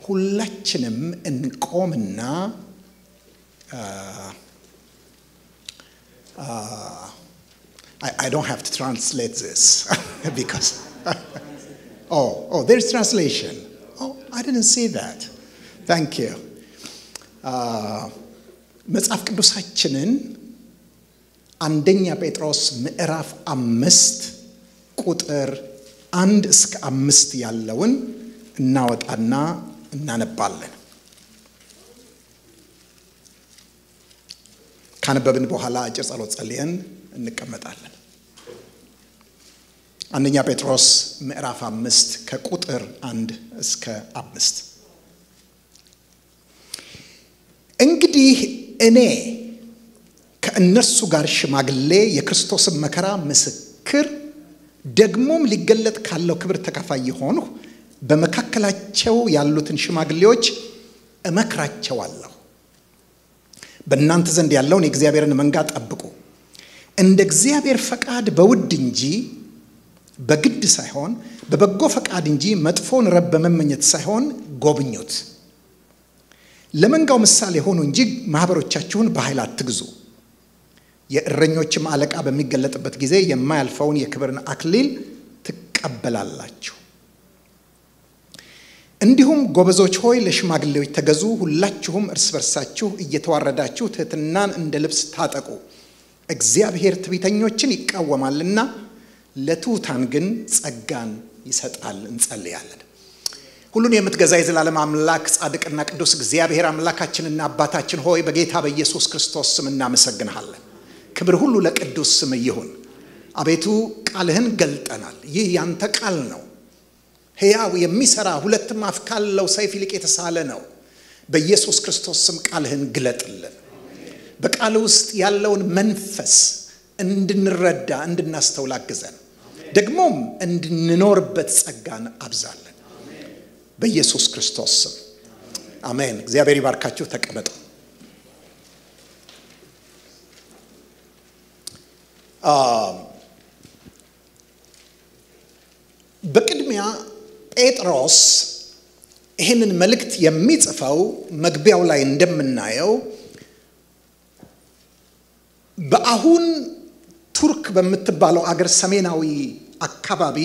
ሁላችንም እንቆምና I don't have to translate this because oh there's translation. Oh, I didn't see that. Thank you. መጽሐፍ ቅዱሳችንን አንደኛ ጴጥሮስ ምዕራፍ 5 ቁጥር 1 እስከ 5 ያለውን እናወጣና እናነባለን። ካነበብን በኋላ አጭር ጸሎት ጸልየን እንቀመጣለን። አንደኛ ጴጥሮስ ምዕራፍ 5 ከቁጥር 1 እስከ 5 እንግዲህ እኔ ከእነርሱ ጋር ሽማግሌ የክርስቶስን መከራ ምስክር ደግሞም ሊገለጥ ካለው ክብር ተካፋይ ሆንሁ በመካከላቸው ያሉትን ሽማግሌዎች እመክራቸዋለሁ። በእናንተ ዘንድ ያለውን የእግዚአብሔርን መንጋ ጠብቁ፣ እንደ እግዚአብሔር ፈቃድ በውድ እንጂ በግድ ሳይሆን በበጎ ፈቃድ እንጂ መጥፎን ረብ በመመኘት ሳይሆን ጎብኙት። ለመንጋው ምሳሌ ሆኑ እንጂ ማህበሮቻችሁን በኃይል አትግዙ። የእረኞችም አለቃ በሚገለጥበት ጊዜ የማያልፈውን የክብርን አክሊል ትቀበላላችሁ። እንዲሁም ጎበዞች ሆይ ለሽማግሌዎች ተገዙ፣ ሁላችሁም እርስ በርሳችሁ እየተዋረዳችሁ ትሕትናን እንደ ልብስ ታጠቁ። እግዚአብሔር ትዕቢተኞችን ይቃወማልና ለትሑታን ግን ጸጋን ይሰጣል። እንጸልያለን። ሁሉን የምትገዛ የዘላለም አምላክ ጻድቅና ቅዱስ እግዚአብሔር አምላካችንና አባታችን ሆይ በጌታ በኢየሱስ ክርስቶስ ስም እናመሰግንሃለን። ክብር ሁሉ ለቅዱስ ስም ይሁን። አቤቱ ቃልህን ገልጠናል። ይህ ያንተ ቃል ነው። ሕያው የሚሰራ ሁለትም አፍ ካለው ሰይፍ ይልቅ የተሳለ ነው። በኢየሱስ ክርስቶስ ስም ቃልህን ግለጥልን። በቃል ውስጥ ያለውን መንፈስ እንድንረዳ እንድናስተውል አግዘን፣ ደግሞም እንድንኖርበት ጸጋን አብዛለን። በኢየሱስ ክርስቶስ ስም አሜን። እግዚአብሔር ይባርካችሁ። ተቀመጡ። በቅድሚያ ጴጥሮስ ይህንን መልእክት የሚጽፈው መግቢያው ላይ እንደምናየው በአሁን ቱርክ በምትባለው አገር ሰሜናዊ አካባቢ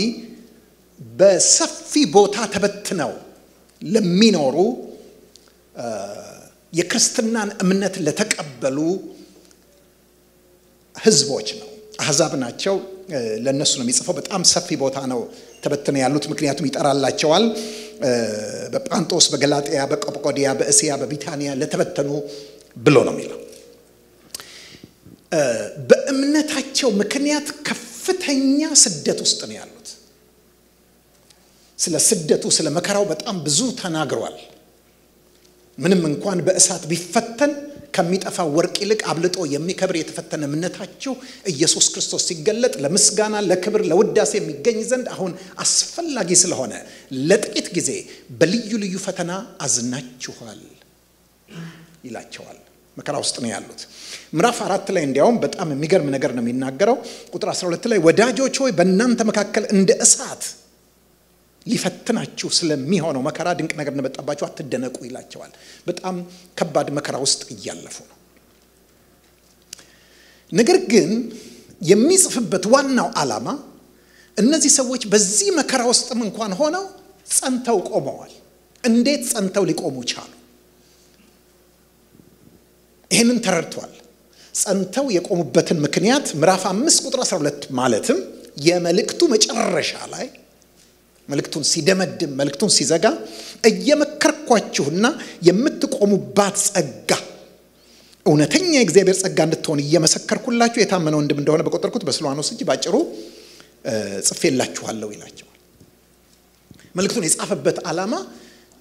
በሰፊ ቦታ ተበትነው ለሚኖሩ የክርስትናን እምነት ለተቀበሉ ህዝቦች ነው። አህዛብ ናቸው። ለነሱ ነው የሚጽፈው። በጣም ሰፊ ቦታ ነው ተበትነው ያሉት፣ ምክንያቱም ይጠራላቸዋል። በጳንጦስ፣ በገላጥያ፣ በቀጳዶቅያ፣ በእስያ፣ በቢታንያ ለተበተኑ ብሎ ነው የሚለው። በእምነታቸው ምክንያት ከፍተኛ ስደት ውስጥ ነው ያሉት። ስለ ስደቱ ስለ መከራው በጣም ብዙ ተናግሯል። ምንም እንኳን በእሳት ቢፈተን ከሚጠፋ ወርቅ ይልቅ አብልጦ የሚከብር የተፈተነ እምነታቸው ኢየሱስ ክርስቶስ ሲገለጥ ለምስጋና ለክብር ለውዳሴ የሚገኝ ዘንድ አሁን አስፈላጊ ስለሆነ ለጥቂት ጊዜ በልዩ ልዩ ፈተና አዝናችኋል ይላቸዋል። መከራ ውስጥ ነው ያሉት። ምዕራፍ 4 ላይ እንዲያውም በጣም የሚገርም ነገር ነው የሚናገረው። ቁጥር 12 ላይ ወዳጆች ሆይ በእናንተ መካከል እንደ እሳት ሊፈትናችሁ ስለሚሆነው መከራ ድንቅ ነገር እንደመጣባችሁ አትደነቁ ይላቸዋል። በጣም ከባድ መከራ ውስጥ እያለፉ ነው። ነገር ግን የሚጽፍበት ዋናው ዓላማ እነዚህ ሰዎች በዚህ መከራ ውስጥም እንኳን ሆነው ጸንተው ቆመዋል። እንዴት ጸንተው ሊቆሙ ቻሉ? ይህንን ተረድቷል። ጸንተው የቆሙበትን ምክንያት ምዕራፍ 5 ቁጥር 12 ማለትም የመልእክቱ መጨረሻ ላይ መልእክቱን ሲደመድም መልእክቱን ሲዘጋ እየመከርኳችሁና የምትቆሙባት ጸጋ እውነተኛ የእግዚአብሔር ጸጋ እንድትሆን እየመሰከርኩላችሁ የታመነው ወንድም እንደሆነ በቆጠርኩት በስልዋኖስ እጅ ባጭሩ ጽፌላችኋለሁ ይላቸዋል። መልእክቱን የጻፈበት ዓላማ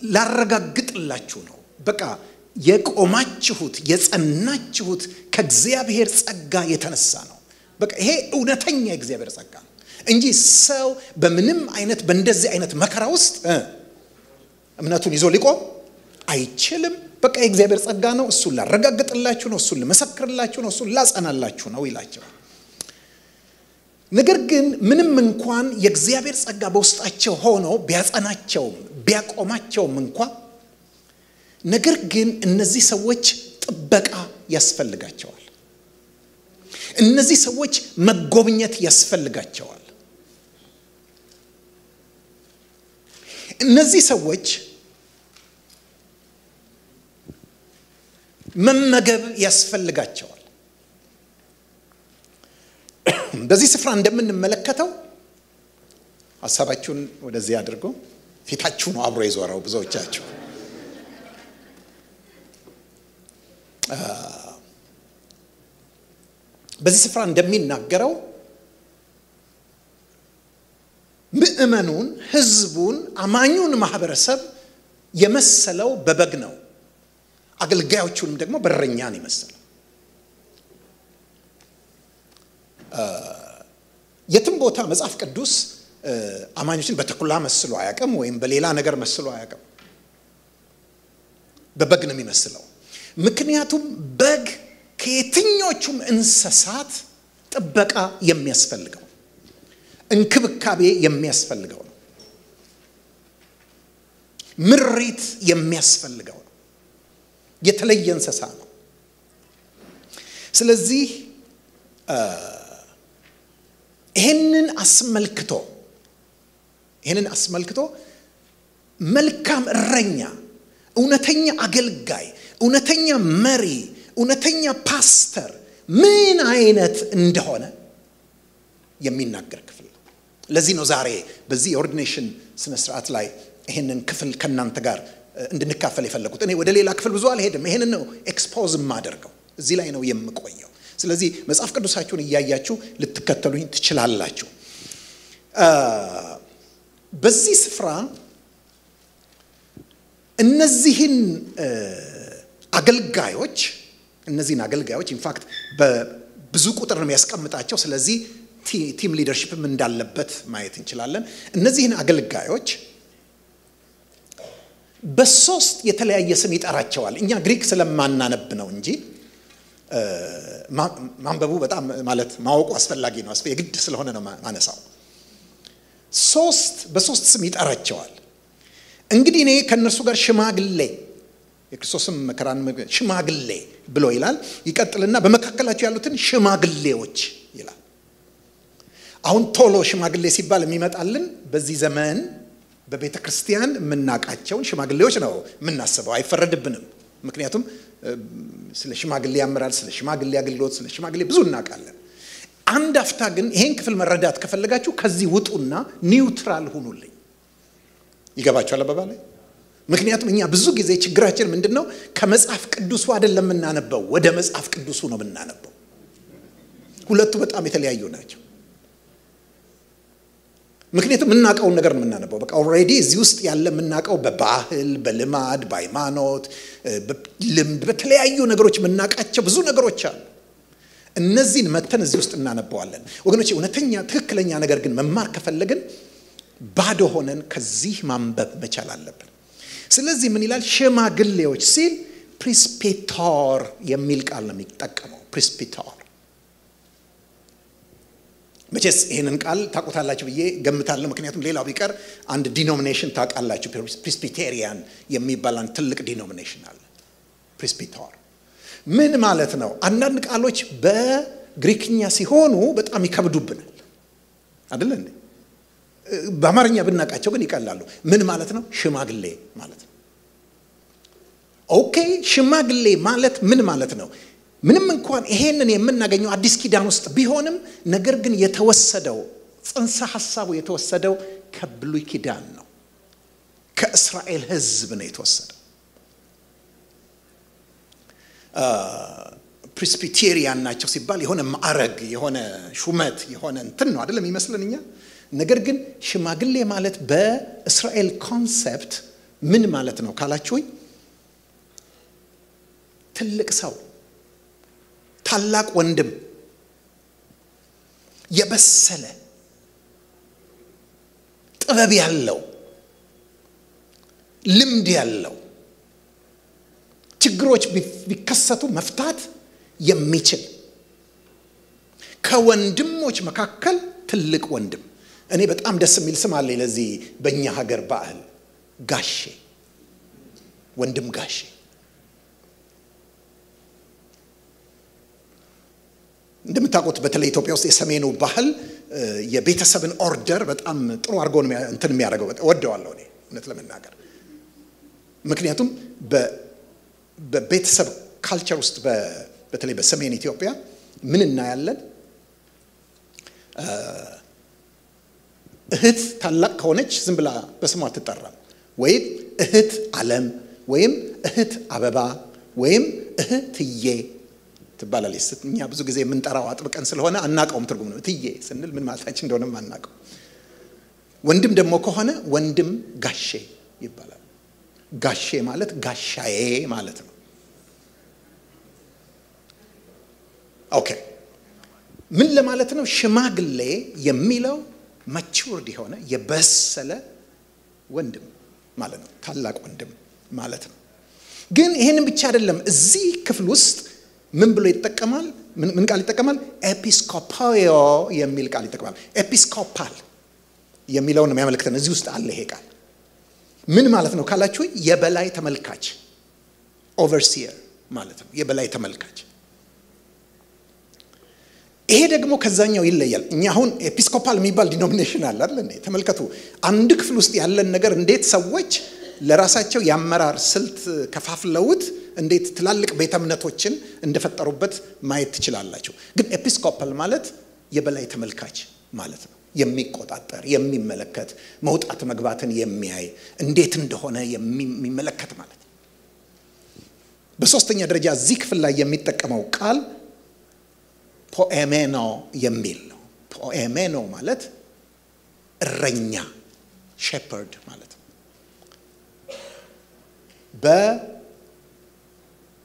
ላረጋግጥላችሁ ነው። በቃ የቆማችሁት የጸናችሁት ከእግዚአብሔር ጸጋ የተነሳ ነው። በቃ ይሄ እውነተኛ የእግዚአብሔር ጸጋ ነው እንጂ ሰው በምንም አይነት በእንደዚህ አይነት መከራ ውስጥ እምነቱን ይዞ ሊቆም አይችልም። በቃ የእግዚአብሔር ጸጋ ነው። እሱን ላረጋግጥላችሁ ነው፣ እሱን ለመሰክርላችሁ ነው፣ እሱን ላጸናላችሁ ነው ይላቸዋል። ነገር ግን ምንም እንኳን የእግዚአብሔር ጸጋ በውስጣቸው ሆኖ ቢያጸናቸውም ቢያቆማቸውም እንኳን ነገር ግን እነዚህ ሰዎች ጥበቃ ያስፈልጋቸዋል እነዚህ ሰዎች መጎብኘት ያስፈልጋቸዋል እነዚህ ሰዎች መመገብ ያስፈልጋቸዋል በዚህ ስፍራ እንደምንመለከተው ሐሳባችሁን ወደዚህ አድርጎ ፊታችሁ ነው አብሮ ይዞራው ብዙዎቻችሁ በዚህ ስፍራ እንደሚናገረው ምእመኑን ህዝቡን አማኙን ማህበረሰብ የመሰለው በበግ ነው አገልጋዮቹንም ደግሞ በረኛን ይመስላል የትም ቦታ መጽሐፍ ቅዱስ አማኞችን በተኩላ መስሎ አያቀም ወይም በሌላ ነገር መስሎ አያቀም በበግ ነው የሚመስለው ምክንያቱም በግ ከየትኞቹም እንስሳት ጥበቃ የሚያስፈልገው እንክብካቤ የሚያስፈልገው ነው ምሪት የሚያስፈልገው ነው የተለየ እንስሳ ነው ስለዚህ ይሄንን አስመልክቶ መልካም እረኛ እውነተኛ አገልጋይ እውነተኛ መሪ እውነተኛ ፓስተር ምን አይነት እንደሆነ የሚናገር ክፍል ነው ለዚህ ነው ዛሬ በዚህ ኦርዲኔሽን ስነ ስርዓት ላይ ይሄንን ክፍል ከናንተ ጋር እንድንካፈል የፈለኩት እኔ ወደ ሌላ ክፍል ብዙ አልሄድም ይሄንን ነው ኤክስፖዝ ማደርገው እዚህ ላይ ነው የምቆየው ስለዚህ መጽሐፍ ቅዱሳችሁን እያያችሁ ልትከተሉኝ ትችላላችሁ በዚህ ስፍራ እነዚህን አገልጋዮች ኢንፋክት በብዙ ቁጥር ነው የሚያስቀምጣቸው ስለዚህ ቲም ሊደርሺፕም እንዳለበት ማየት እንችላለን እነዚህን አገልጋዮች በሶስት የተለያየ ስም ይጠራቸዋል እኛ ግሪክ ስለማናነብ ነው እንጂ ማንበቡ በጣም ማለት ማወቁ አስፈላጊ ነው የግድ ስለሆነ ነው ማነሳው በሶስት ስም ይጠራቸዋል እንግዲህ እኔ ከነሱ ጋር ሽማግሌ የክርስቶስም መከራን ሽማግሌ ብሎ ይላል ይቀጥልና በመካከላቸው ያሉትን ሽማግሌዎች ይላል አሁን ቶሎ ሽማግሌ ሲባል የሚመጣልን በዚህ ዘመን በቤተ ክርስቲያን የምናቃቸውን ሽማግሌዎች ነው የምናስበው አይፈረድብንም ምክንያቱም ስለ ሽማግሌ ያመራል ስለ ሽማግሌ አገልግሎት ስለ ሽማግሌ ብዙ እናቃለን አንድ አፍታ ግን ይሄን ክፍል መረዳት ከፈለጋችሁ ከዚህ ውጡና ኒውትራል ሁኑልኝ ይገባችኋል አባባሌ ምክንያቱም እኛ ብዙ ጊዜ ችግራችን ምንድነው ከመጽሐፍ ቅዱሱ አይደለም እናነበው ወደ መጽሐፍ ቅዱሱ ነው እናነበው ሁለቱ በጣም የተለያዩ ናቸው ምክንያቱም እናቀው ነገር ነው እናነበው በቃ ኦሬዲ እዚህ ውስጥ ያለ እናቀው በባህል በልማድ በሃይማኖት በልምድ በተለያዩ ነገሮች እናቃቸው ብዙ ነገሮች አሉ እነዚህን መተን እዚህ ውስጥ እናነበዋለን ወገኖቼ እውነተኛ ትክክለኛ ነገር ግን መማር ከፈለግን ባዶ ሆነን ከዚህ ማንበብ መቻል አለብን ስለዚህ ምን ይላል ሽማግሌዎች ሲል ፕሪስፔቶር የሚል ቃል ነው የሚጠቀመው ፕሪስፔቶር መቼስ ይሄንን ቃል ታቆታላችሁ ብዬ ገምታለሁ ምክንያቱም ሌላው ቢቀር አንድ ዲኖሚኔሽን ታቃላችሁ ፕሪስፔቴሪያን የሚባል አንድ ትልቅ ዲኖሚኔሽን አለ ፕሪስፔቶር ምን ማለት ነው አንዳንድ ቃሎች በግሪክኛ ሲሆኑ በጣም ይከብዱብናል አይደል እንዴ በአማርኛ ብናቃቸው ግን ይቀላሉ ምን ማለት ነው ሽማግሌ ማለት ነው ኦኬ ሽማግሌ ማለት ምን ማለት ነው ምንም እንኳን ይሄንን የምናገኘው አዲስ ኪዳን ውስጥ ቢሆንም ነገር ግን የተወሰደው ጽንሰ ሐሳቡ የተወሰደው ከብሉይ ኪዳን ነው ከእስራኤል ህዝብ ነው የተወሰደው ፕሪስቢቴሪያን ናቸው ሲባል የሆነ ማዕረግ የሆነ ሹመት የሆነ እንትን ነው አይደለም ይመስልንኛ ነገር ግን ሽማግሌ ማለት በእስራኤል ኮንሰፕት ምን ማለት ነው ካላችሁኝ ትልቅ ሰው ታላቅ ወንድም የበሰለ ጥበብ ያለው ልምድ ያለው ችግሮች ቢከሰቱ መፍታት የሚችል ከወንድሞች መካከል ትልቅ ወንድም እኔ በጣም ደስ የሚል ስም አለ ለዚህ በእኛ ሀገር ባህል ጋሼ ወንድም ጋሼ እንደምታውቁት በተለይ ኢትዮጵያ ውስጥ የሰሜኑ ባህል የቤተሰብን ኦርደር በጣም ጥሩ አድርጎ ነው እንትን የሚያደርገው። ወደዋለሁ እኔ እውነት ለመናገር ምክንያቱም በቤተሰብ ካልቸር ውስጥ በተለይ በሰሜን ኢትዮጵያ ምን እናያለን? እህት ታላቅ ከሆነች ዝም ብላ በስሟ አትጠራም። ወይም እህት ዓለም ወይም እህት አበባ ወይም እህትዬ ትባላለች። እኛ ብዙ ጊዜ የምንጠራው አጥብቀን ስለሆነ አናቀውም ትርጉም ነው። እትዬ ስንል ምን ማለታችን እንደሆነም አናቀው። ወንድም ደግሞ ከሆነ ወንድም ጋሼ ይባላል። ጋሼ ማለት ጋሻዬ ማለት ነው። ኦኬ ምን ለማለት ነው? ሽማግሌ የሚለው ማቹርድ የሆነ የበሰለ ወንድም ማለት ነው። ታላቅ ወንድም ማለት ነው። ግን ይሄንን ብቻ አይደለም። እዚህ ክፍል ውስጥ ምን ብሎ ይጠቀማል? ምን ቃል ይጠቀማል? ኤጲስኮፖዮ የሚል ቃል ይጠቀማል። ኤጲስኮፓል የሚለውን ነው የሚያመለክተን። እዚህ ውስጥ አለ ይሄ ቃል። ምን ማለት ነው ካላችሁ የበላይ ተመልካች ኦቨርሲየር ማለት ነው። የበላይ ተመልካች። ይሄ ደግሞ ከዛኛው ይለያል። እኛ አሁን ኤጲስኮፓል የሚባል ዲኖሚኔሽን አለ አይደል እንዴ? ተመልከቱ። አንድ ክፍል ውስጥ ያለን ነገር እንዴት ሰዎች ለራሳቸው ያመራር ስልት ከፋፍለውት እንዴት ትላልቅ ቤተ እምነቶችን እንደፈጠሩበት ማየት ትችላላችሁ። ግን ኤጲስኮፓል ማለት የበላይ ተመልካች ማለት ነው። የሚቆጣጠር፣ የሚመለከት፣ መውጣት መግባትን የሚያይ እንዴት እንደሆነ የሚመለከት ማለት ነው። በሶስተኛ ደረጃ እዚህ ክፍል ላይ የሚጠቀመው ቃል ፖኤሜኖ የሚል ነው። ፖኤሜኖ ማለት እረኛ ሼፐርድ ማለት ነው።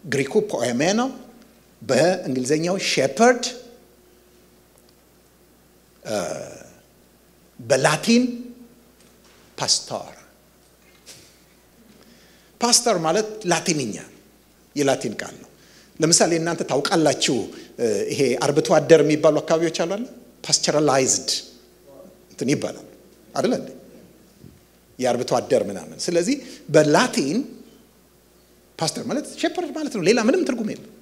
በግሪኩ ፖኤሜኖ፣ በእንግሊዘኛው ሼፐርድ፣ በላቲን ፓስተር። ፓስተር ማለት ላቲንኛ የላቲን ቃል ነው። ለምሳሌ እናንተ ታውቃላችሁ ይሄ አርብቶ አደር የሚባሉ አካባቢዎች አሉ አይደል? ፓስቸራላይዝድ እንትን ይባላል አይደል እንዴ? የአርብቶ አደር ምናምን። ስለዚህ በላቲን ፓስተር ማለት ሼፐርድ ማለት ነው። ሌላ ምንም ትርጉም የለም።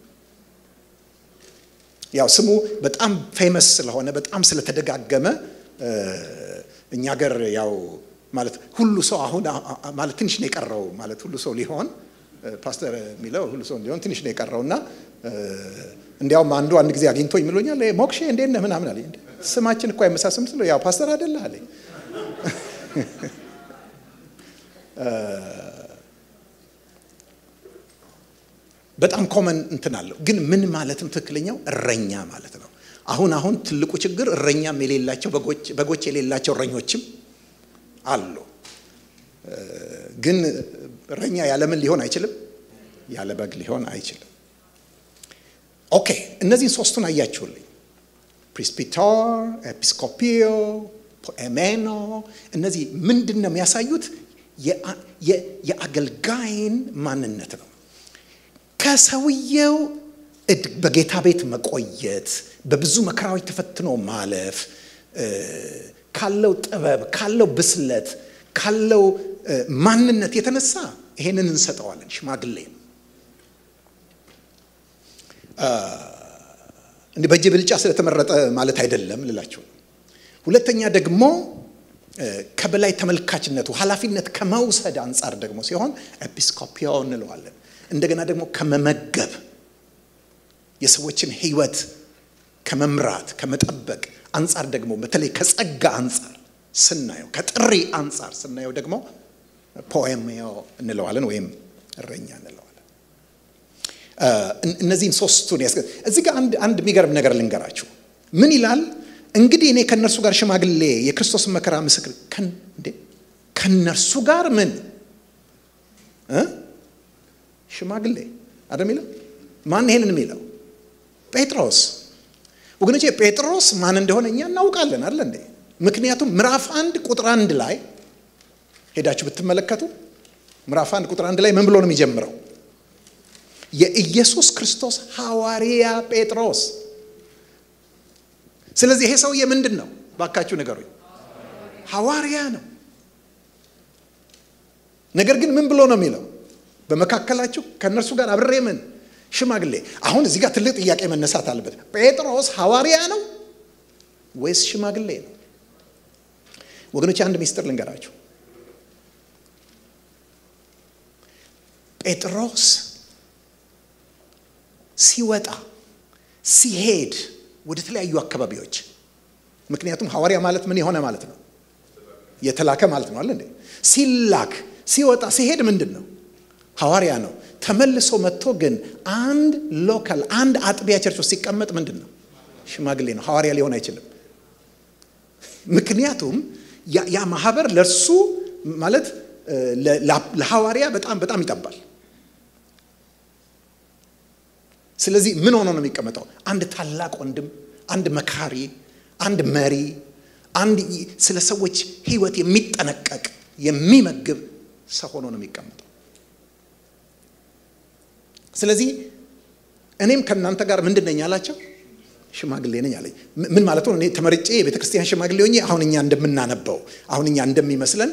ያው ስሙ በጣም ፌመስ ስለሆነ በጣም ስለተደጋገመ እኛ ሀገር ያው ማለት ሁሉ ሰው አሁን ማለት ትንሽ ነው የቀረው ማለት ሁሉ ሰው ሊሆን ፓስተር የሚለው ሁሉ ሰው ሊሆን ትንሽ ነው የቀረውና እንዲያውም አንድ ጊዜ አግኝቶኝ ምሎኛል ሞክሼ እንዴት ነህ ምናምን አለኝ። ስማችን እኮ አይመሳሰልም ስለው ያው ፓስተር አይደለ አለኝ። በጣም ኮመን እንትን አለው። ግን ምን ማለትም ትክክለኛው እረኛ ማለት ነው። አሁን ትልቁ ችግር እረኛም የሌላቸው በጎች የሌላቸው እረኞችም አሉ። ግን እረኛ ያለ ምን ሊሆን አይችልም? ያለ በግ ሊሆን አይችልም። ኦኬ እነዚህ ሶስቱን አያችሁልኝ። ፕሪስፒቶር፣ ኤጲስኮፒዮ፣ ፖኤሜኖ። እነዚህ ምንድነው የሚያሳዩት? የአገልጋይን ማንነት ነው። ከሰውየው በጌታ ቤት መቆየት፣ በብዙ መከራዎች ተፈትኖ ማለፍ፣ ካለው ጥበብ፣ ካለው ብስለት፣ ካለው ማንነት የተነሳ ይሄንን እንሰጠዋለን ሽማግሌ። እንዴ በእጅ ብልጫ ስለተመረጠ ማለት አይደለም ልላችሁ። ሁለተኛ ደግሞ ከበላይ ተመልካችነቱ ኃላፊነት ከመውሰድ አንፃር ደግሞ ሲሆን ኤጲስኮፒዮ እንለዋለን። እንደገና ደግሞ ከመመገብ የሰዎችን ህይወት ከመምራት ከመጠበቅ አንፃር ደግሞ በተለይ ከጸጋ አንፃር ስናየው ከጥሪ አንፃር ስናየው ደግሞ ፖኤሜዮ እንለዋለን ወይም እረኛ እንለዋለን። እነዚህን ሶስቱን እዚህ ጋር አንድ የሚገርም ነገር ልንገራችሁ። ምን ይላል? እንግዲህ እኔ ከነርሱ ጋር ሽማግሌ የክርስቶስ መከራ ምስክር ከነርሱ ጋር ምን ሽማግሌ አይደል የሚለው? ማን ይሄንን የሚለው? ጴጥሮስ። ወገኖቼ ጴጥሮስ ማን እንደሆነ እኛ እናውቃለን አይደል እንዴ? ምክንያቱም ምዕራፍ 1 ቁጥር 1 ላይ ሄዳችሁ ብትመለከቱ ምዕራፍ 1 ቁጥር 1 ላይ ምን ብሎ ነው የሚጀምረው? የኢየሱስ ክርስቶስ ሐዋርያ ጴጥሮስ። ስለዚህ ይሄ ሰውዬ ምንድነው? ባካችሁ ንገሩኝ። ሐዋርያ ነው። ነገር ግን ምን ብሎ ነው የሚለው? በመካከላችሁ ከነርሱ ጋር አብሬ ምን ሽማግሌ። አሁን እዚህ ጋር ትልቅ ጥያቄ መነሳት አለበት። ጴጥሮስ ሐዋርያ ነው ወይስ ሽማግሌ ነው? ወገኖች አንድ ሚስጥር ልንገራችሁ። ጴጥሮስ ሲወጣ ሲሄድ ወደ ተለያዩ አካባቢዎች፣ ምክንያቱም ሐዋርያ ማለት ምን የሆነ ማለት ነው? የተላከ ማለት ነው አይደል? ሲላክ ሲወጣ ሲሄድ ምንድነው? ሐዋርያ ነው። ተመልሶ መጥቶ ግን አንድ ሎካል አንድ አጥቢያ ቸርች ውስጥ ሲቀመጥ ምንድነው? ሽማግሌ ነው። ሐዋርያ ሊሆን አይችልም። ምክንያቱም ያ ማህበር ለርሱ ማለት ለሐዋርያ በጣም ይጠባል። ስለዚህ ምን ሆኖ ነው የሚቀመጠው? አንድ ታላቅ ወንድም፣ አንድ መካሪ፣ አንድ መሪ፣ አንድ ስለ ሰዎች ህይወት የሚጠነቀቅ የሚመግብ ሰው ሆኖ ነው የሚቀመጠው። ስለዚህ እኔም ከናንተ ጋር ምንድነኝ አላቸው? ሽማግሌ ነኝ አለኝ። ምን ማለት ነው? እኔ ተመርጬ የቤተክርስቲያን ሽማግሌ ሆኜ አሁን እኛ እንደምናነበው አሁን እኛ እንደሚመስለን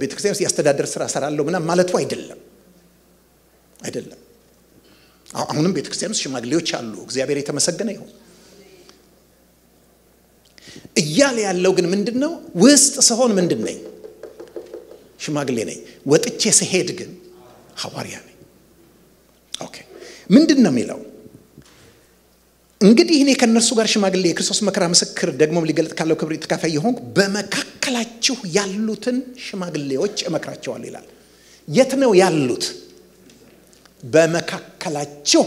ቤተክርስቲያን ውስጥ ያስተዳደር ስራ ሰራለሁ ምናምን ማለቱ አይደለም። አሁንም ቤተክርስቲያን ውስጥ ሽማግሌዎች አሉ። እግዚአብሔር የተመሰገነ ይሁን። እያለ ያለው ግን ምንድነው? ውስጥ ስሆን ምንድነኝ? ሽማግሌ ነኝ። ወጥቼ ስሄድ ግን ሐዋርያ ነኝ። ኦኬ ምንድነው የሚለው? እንግዲህ እኔ ከነርሱ ጋር ሽማግሌ የክርስቶስ መከራ ምስክር ደግሞ ሊገልጥ ካለው ክብር ተካፋይ የሆንኩ በመካከላችሁ ያሉትን ሽማግሌዎች እመክራቸዋለሁ ይላል። የት ነው ያሉት? በመካከላችሁ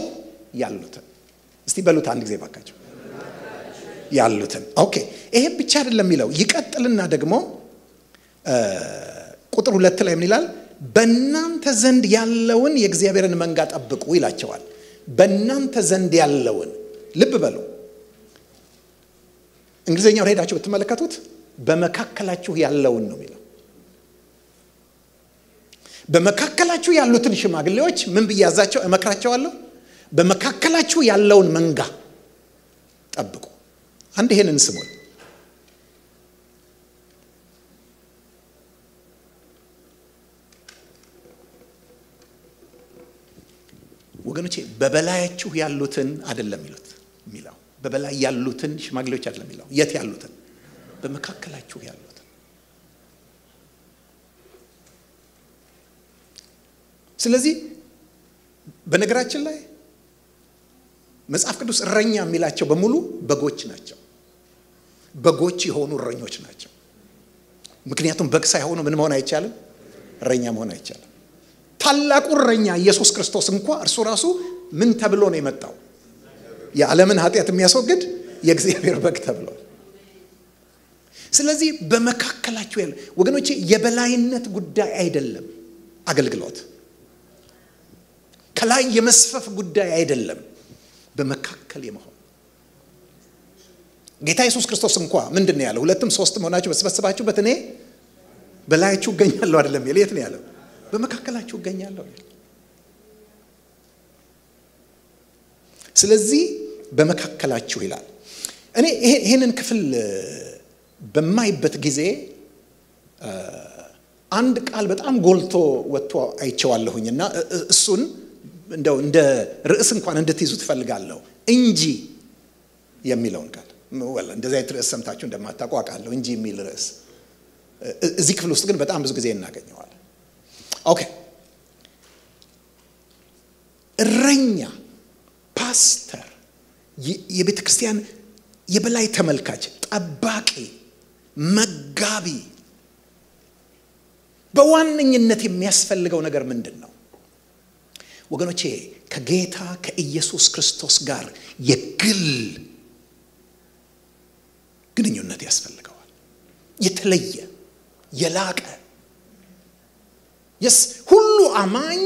ያሉትን። እስቲ በሉት አንድ ጊዜ ባካችሁ። ያሉትን። ኦኬ ይሄ ብቻ አይደለም የሚለው፣ ይቀጥልና ደግሞ ቁጥር 2 ላይ ምን ይላል? በእናንተ ዘንድ ያለውን የእግዚአብሔርን መንጋ ጠብቁ ይላቸዋል። በእናንተ ዘንድ ያለውን ልብ በሉ። እንግሊዘኛው ሄዳችሁ ብትመለከቱት በመካከላችሁ ያለውን ነው የሚለው። በመካከላችሁ ያሉትን ሽማግሌዎች ምን ብያዛቸው እመክራቸዋለሁ? በመካከላችሁ ያለውን መንጋ ጠብቁ። አንድ ይሄንን ስሙን። ወገኖቼ በበላያችሁ ያሉትን አይደለም የሚለው በበላይ ያሉትን ሽማግሌዎች አይደለም የሚለው። የት ያሉትን? በመካከላችሁ ያሉትን። ስለዚህ በነገራችን ላይ መጽሐፍ ቅዱስ እረኛ የሚላቸው በሙሉ በጎች ናቸው። በጎች የሆኑ እረኞች ናቸው። ምክንያቱም በግ ሳይሆኑ ምን መሆን አይቻልም? እረኛ መሆን አይቻልም። ታላቁ እረኛ ኢየሱስ ክርስቶስ እንኳን እርሱ ራሱ ምን ተብሎ ነው የመጣው? የዓለምን ኃጢአት የሚያስወግድ የእግዚአብሔር በግ ተብሏል። ስለዚህ በመካከላችሁ ያለ ወገኖቼ የበላይነት ጉዳይ አይደለም። አገልግሎት ከላይ የመስፈፍ ጉዳይ አይደለም። በመካከል የመሆን ጌታ ኢየሱስ ክርስቶስ እንኳን ምንድነው ያለው? ሁለትም ሶስትም ሆናችሁ በተሰበሰባችሁበት እኔ በላያችሁ እገኛለሁ አይደለም ያለው? የት ነው ያለው? በመካከላችሁ እገኛለሁ። ስለዚህ በመካከላችሁ ይላል። እኔ ይሄንን ክፍል በማይበት ጊዜ አንድ ቃል በጣም ጎልቶ ወጥቶ አይቼዋለሁኝና እሱን እንደው እንደ ርዕስ እንኳን እንድትይዙ ትፈልጋለሁ። እንጂ የሚለውን ቃል ወላ እንደዚህ አይነት ርዕስ ሰምታችሁ እንደማታውቁ አውቃለሁ። እንጂ የሚል ርዕስ እዚህ ክፍል ውስጥ ግን በጣም ብዙ ጊዜ እናገኘዋለን። ኦኬ እረኛ፣ ፓስተር፣ የቤተ ክርስቲያን የበላይ ተመልካች፣ ጠባቂ፣ መጋቢ በዋነኝነት የሚያስፈልገው ነገር ምንድነው? ወገኖቼ ከጌታ ከኢየሱስ ክርስቶስ ጋር የግል ግንኙነት ያስፈልገዋል። የተለየ የላቀ ሁሉ አማኝ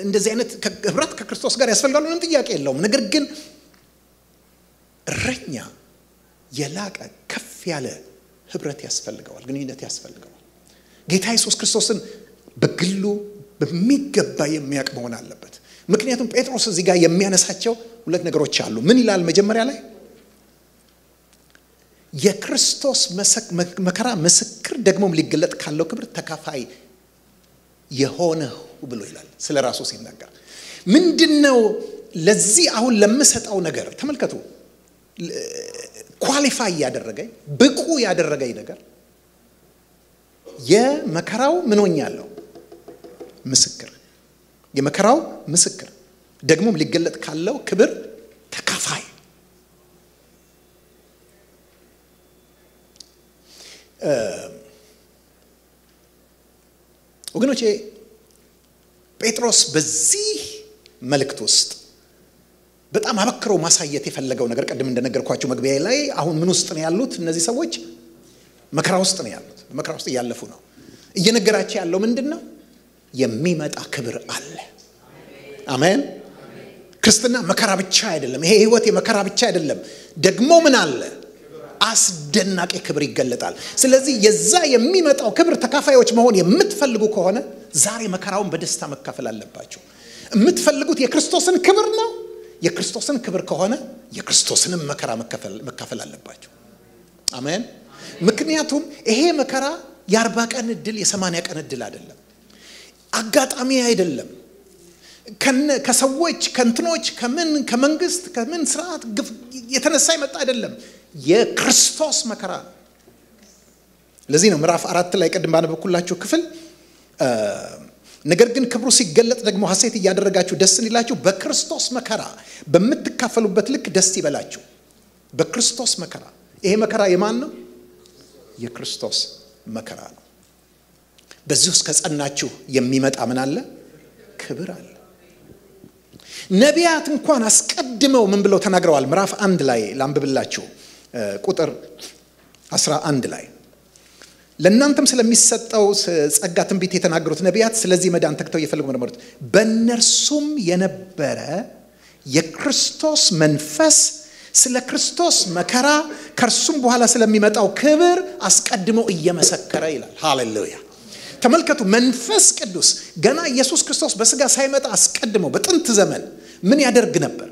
እንደዚህ አይነት ህብረት ከክርስቶስ ጋር ያስፈልጋል፣ ምንም ጥያቄ የለውም። ነገር ግን እረኛ የላቀ ከፍ ያለ ህብረት ያስፈልገዋል፣ ግንኙነት ያስፈልገዋል። ጌታ ኢየሱስ ክርስቶስን በግሉ በሚገባ የሚያውቅ መሆን አለበት። ምክንያቱም ጴጥሮስ እዚህ ጋር የሚያነሳቸው ሁለት ነገሮች አሉ። ምን ይላል መጀመሪያ ላይ? የክርስቶስ መከራ ምስክር ደግሞም ሊገለጥ ካለው ክብር ተካፋይ የሆነው ብሎ ይላል ስለ ራሱ ሲናገር። ምንድነው ለዚህ አሁን ለምሰጣው ነገር ተመልከቱ ኳሊፋይ ያደረገኝ ብቁ ያደረገኝ ነገር የመከራው ምን ሆኛለሁ ምስክር የመከራው ምስክር ደግሞም ሊገለጥ ካለው ክብር ተካፋይ ወገኖቼ ጴጥሮስ በዚህ መልእክት ውስጥ በጣም አበክሮ ማሳየት የፈለገው ነገር ቀደም እንደነገርኳችሁ መግቢያዬ ላይ አሁን ምን ውስጥ ነው ያሉት እነዚህ ሰዎች መከራ ውስጥ ነው ያሉት መከራ ውስጥ ያለፉ ነው እየነገራቸው ያለው ምንድነው የሚመጣ ክብር አለ አሜን ክርስትና መከራ ብቻ አይደለም ይሄ ህይወት የመከራ ብቻ አይደለም ደግሞ ምን አለ አስደናቂ ክብር ይገለጣል ስለዚህ የዛ የሚመጣው ክብር ተካፋዮች መሆን የምትፈልጉ ከሆነ ዛሬ መከራውን በደስታ መካፈል አለባችሁ የምትፈልጉት የክርስቶስን ክብር ነው የክርስቶስን ክብር ከሆነ የክርስቶስንም መከራ መካፈል አለባችሁ አሜን ምክንያቱም ይሄ መከራ የ40 ቀን እድል የ80 ቀን እድል አይደለም አጋጣሚ አይደለም ከሰዎች ከንትኖች ከመንግስት ከምን ስርዓት የተነሳ ይመጣ አይደለም የክርስቶስ መከራ ለዚህ ነው ምዕራፍ 4 ላይ ቀደም ባነበብኩላችሁ ክፍል ነገር ግን ክብሩ ሲገለጥ ደግሞ ሐሴት ያደረጋችሁ ደስ ይላችሁ በክርስቶስ መከራ በመትካፈሉበት ልክ ደስ ይበላችሁ በክርስቶስ መከራ ይሄ መከራ የማን ነው የክርስቶስ መከራ ነው በዚህ ውስጥ ከጸናችሁ የሚመጣ ምን አለ ክብር አለ ነቢያት እንኳን አስቀድመው ምን ብለው ተናግረዋል ምዕራፍ 1 ላይ ላንብብላችሁ ቁጥር 11 ላይ ለእናንተም ስለሚሰጠው ጸጋ ትንቢት የተናገሩት ነቢያት ስለዚህ መዳን ተክተው እየፈለጉ መርመሩት በእነርሱም የነበረ የክርስቶስ መንፈስ ስለ ክርስቶስ መከራ ከርሱም በኋላ ስለሚመጣው ክብር አስቀድሞ እየመሰከረ ይላል ሃሌሉያ ተመልከቱ መንፈስ ቅዱስ ገና ኢየሱስ ክርስቶስ በስጋ ሳይመጣ አስቀድሞ በጥንት ዘመን ምን ያደርግ ነበር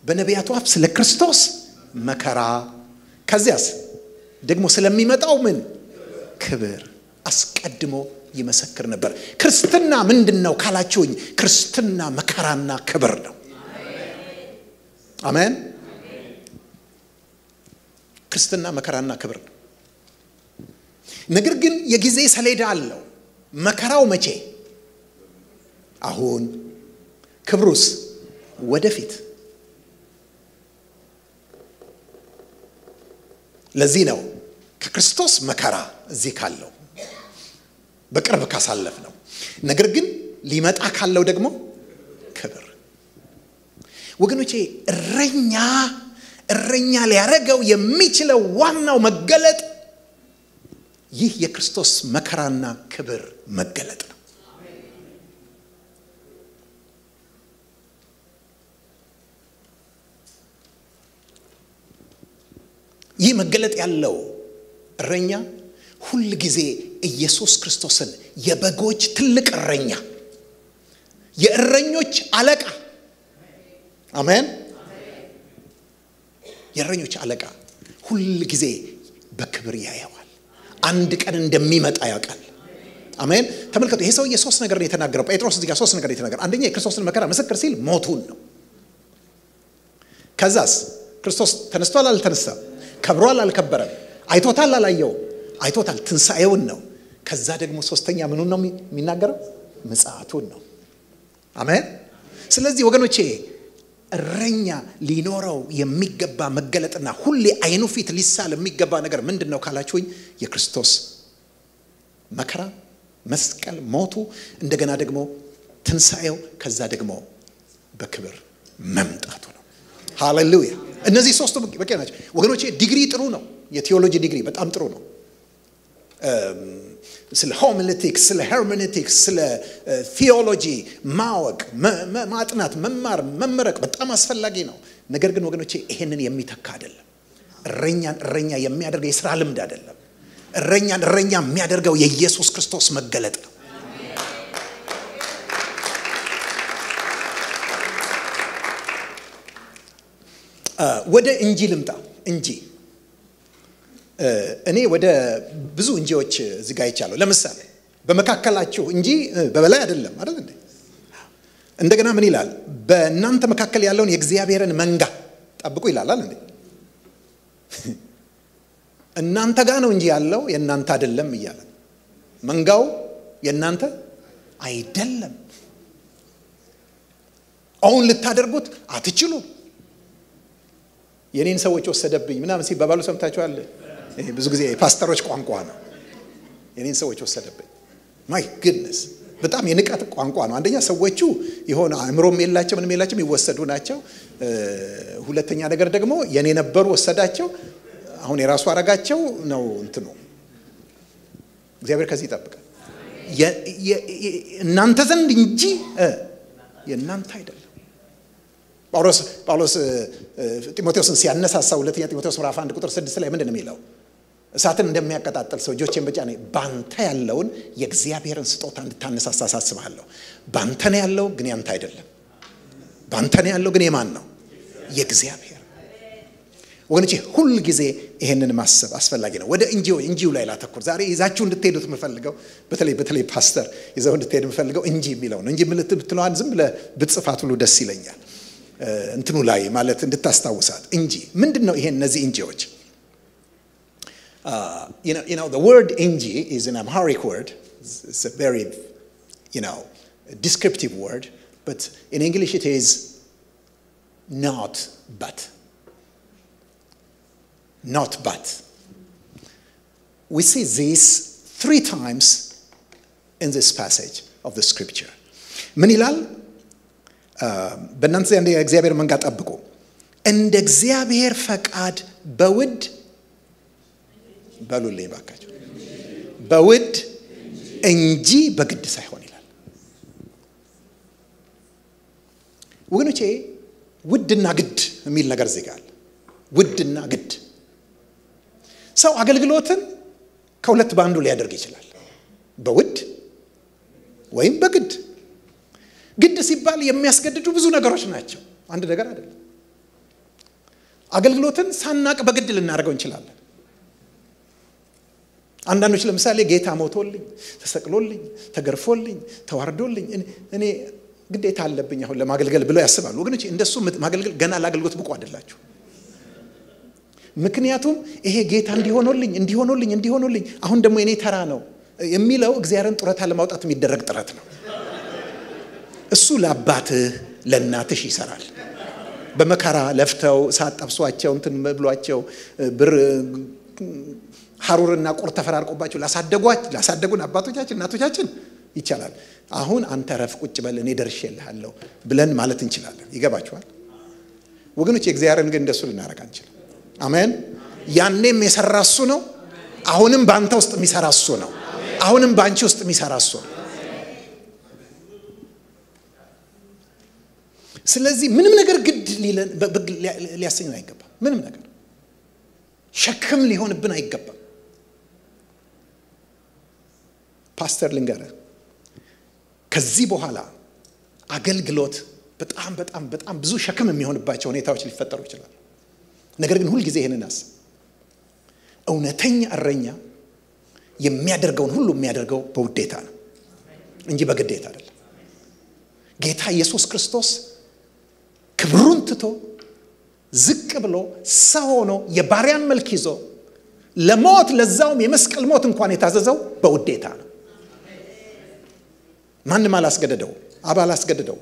በነቢያቱ አፍ ስለ ክርስቶስ መከራ ከዚያስ ደግሞ ስለሚመጣው ምን ክብር አስቀድሞ ይመሰክር ነበር ክርስትና ምንድነው ካላችሁኝ ክርስትና መከራና ክብር ነው አሜን ክርስትና መከራና ክብር ነው ነገር ግን የጊዜ ሰሌዳ አለው መከራው መቼ አሁን ክብሩስ ወደፊት ለዚህ ነው ከክርስቶስ መከራ እዚህ ካለው በቅርብ ካሳለፍ ነው ነገር ግን ሊመጣ ካለው ደግሞ ክብር ወገኖቼ እረኛ ሊያረጋው የሚችለው ዋናው መገለጥ ይህ የክርስቶስ መከራና ክብር መገለጥ ነው ይህ መገለጥ ያለው እረኛ ሁሉ ጊዜ ኢየሱስ ክርስቶስን የበጎች ትልቅ እረኛ የእረኞች አለቃ አሜን የእረኞች አለቃ ሁሉ ጊዜ በክብር ያየዋል አንድ ቀን እንደሚመጣ ያውቃል አሜን ተመልከቱ ይሄ ሰው የሶስት ነገር ነው የተናገረው ጴጥሮስ እዚህ ጋር ሶስት ነገር የተናገረ አንደኛ የክርስቶስን መከራ ምስክር ሲል ሞቱን ነው ከዛስ ክርስቶስ ተነስቷል አልተነሳም ከብሯል አልከበረም አይቶታል አላየው አይቶታል ትንሳኤውን ነው ከዛ ደግሞ ሶስተኛ ምኑን ነው የሚናገረው ምጽአቱን ነው አሜን ስለዚህ ወገኖቼ እረኛ ሊኖረው የሚገባ መገለጥና ሁሌ አይኑ ፊት ሊሳል የሚገባ ነገር ምንድነው ካላችሁኝ የክርስቶስ መከራ መስቀል ሞቱ እንደገና ደግሞ ትንሳኤው ከዛ ደግሞ በክብር መምጣቱ ነው ሃሌሉያ እነዚህ ሶስቱ በቂ ናቸው ወገኖቼ ዲግሪ ጥሩ ነው የቴዎሎጂ ዲግሪ በጣም ጥሩ ነው ስለ ሆሚሌቲክስ ስለ ሄርሜኔቲክስ ስለ ቴዎሎጂ ማወቅ ማጥናት መማር መመረቅ በጣም አስፈላጊ ነው ነገር ግን ወገኖቼ ይሄንን የሚተካ አይደለም እረኛ የሚያደርገው የሥራ ልምድ አይደለም እረኛ የሚያደርገው የኢየሱስ ክርስቶስ መገለጥ ነው ወደ እንጂ ልምጣ እንጂ እኔ ወደ ብዙ እንጂዎች እዚህ ጋር ይቻላል ለምሳሌ በመካከላችሁ እንጂ በበላይ አይደለም አይደል እንዴ እንደገና ምን ይላል? በእናንተ መካከል ያለውን የእግዚአብሔርን መንጋ ጠብቁ ይላል እንዴ? እናንተ ጋር ነው እንጂ ያለው የእናንተ አይደለም እያለ መንጋው የእናንተ አይደለም። አሁን ልታደርጉት አትችሉ። የኔን ሰዎች ወሰደብኝ ምናምን ሲባባሉ ሰምታችኋል? ይሄ ብዙ ጊዜ ፓስተሮች ቋንቋ ነው። የኔን ሰዎች ወሰደብኝ። ማይ ጉድነስ በጣም የንቀት ቋንቋ ነው። አንደኛ ሰዎቹ የሆነ አእምሮም የላቸው ምንም የላቸው የሚወሰዱ ናቸው። ሁለተኛ ነገር ደግሞ የኔ ነበሩ ወሰዳቸው፣ አሁን የራሱ አረጋቸው ነው እንትኑ። እግዚአብሔር ከዚህ ይጠብቃል። እናንተ ዘንድ እንጂ የእናንተ አይደለም። ጳውሎስ ጢሞቴዎስን ሲያነሳሳው ሁለተኛ ጢሞቴዎስ ምዕራፍ 1 ቁጥር 6 ላይ ምንድን ነው የሚለው? እሳትን እንደሚያቀጣጥል ሰው እጆቼን በጫኔ ባንተ ያለውን የእግዚአብሔርን ስጦታ እንድታነሳሳ አሳስብሃለሁ። ባንተ ነው ያለው ግን ያንተ አይደለም። ባንተ ነው ያለው ግን የማን ነው? የእግዚአብሔር። ወገኖቼ ሁል ጊዜ ይሄንን ማሰብ አስፈላጊ ነው። ወደ እንጂው ላይ ላተኩር። ዛሬ ይዛችሁ እንድትሄዱት የምፈልገው በተለይ ፓስተር ይዘው እንድትሄዱ የምፈልገው እንጂ የሚለው ነው። እንጂ ብትለዋን ዝም ብለህ ብትጽፋት ሁሉ ደስ ይለኛል። እንትኑ ላይ ማለት እንድታስታውሳት እንጂ ምንድነው ይሄ እነዚህ እንጂዎች? You know the word inji is an Amharic word. It's a very descriptive word, but in English it is not but. Not but. We see this 3 times in this passage of the scripture. ምን ይላል? በእናንተ ዘንድ የእግዚአብሔር መንጋ ጠብቁ፣ እንደ እግዚአብሔር ፈቃድ በውድ በሉልኝ ባካችሁ፣ በውድ እንጂ በግድ ሳይሆን ይላል። ወገኖቼ ውድና ግድ የሚል ነገር እዚህ ጋር አለ። ውድና ግድ። ሰው አገልግሎትን ከሁለት በአንዱ ሊያደርግ ይችላል፣ በውድ ወይም በግድ። ግድ ሲባል የሚያስገድዱ ብዙ ነገሮች ናቸው፣ አንድ ነገር አይደለም። አገልግሎትን ሳናቅ በግድ ልናደርገው እንችላለን። አንዳንዶች ለምሳሌ ጌታ ሞቶልኝ፣ ተሰቅሎልኝ፣ ተገርፎልኝ፣ ተዋርዶልኝ እኔ ግዴታ አለብኝ አሁን ለማገልገል ብለው ያስባሉ። ወገኖቼ እንደሱ ማገልገል ገና ለአገልግሎት ብቁ አይደላችሁ። ምክንያቱም ይሄ ጌታ እንዲሆኖልኝ አሁን ደግሞ የኔ ተራ ነው የሚለው እግዚአብሔርን ጡረታ ለማውጣት የሚደረግ ጥረት ነው። እሱ ለአባትህ ለእናትሽ ይሰራል። በመከራ ለፍተው ሳጣብሷቸው እንትን መብሏቸው ብር ሐሩርና ቁር ተፈራርቆባቸው ላሳደጉን አባቶቻችን እናቶቻችን ይቻላል። አሁን አንተ ረፍ ቁጭ በል እኔ ደርሼልሃለሁ ብለን ማለት እንችላለን። ይገባችኋል ወገኖች? እግዚአብሔርን ግን እንደሱ ልናረጋ እንችላለን። አሜን። ያኔም የሰራ እሱ ነው፣ አሁንም ባንተ ውስጥ የሚሰራ እሱ ነው፣ አሁንም ባንቺ ውስጥ የሚሰራ እሱ ነው። ስለዚህ ምንም ነገር ግድ ሊያሰኝን አይገባም። ምንም ነገር ሸክም ሊሆንብን አይገባም። ፓስተር ልንገርህ፣ ከዚህ በኋላ አገልግሎት በጣም ብዙ ሸክም የሚሆንባቸው ሁኔታዎች ሊፈጠሩ ይችላል። ነገር ግን ሁሉ ጊዜ ይሄንን አስብ፣ እውነተኛ እረኛ የሚያደርገውን ሁሉ የሚያደርገው በውዴታ ነው እንጂ በግዴታ አይደለም። ጌታ ኢየሱስ ክርስቶስ ክብሩን ትቶ ዝቅ ብሎ ሰው ሆኖ የባሪያን መልክ ይዞ ለሞት ለዛውም የመስቀል ሞት እንኳን የታዘዘው በውዴታ ነው። ማንም አላስገደደው፣ አብ አላስገደደው።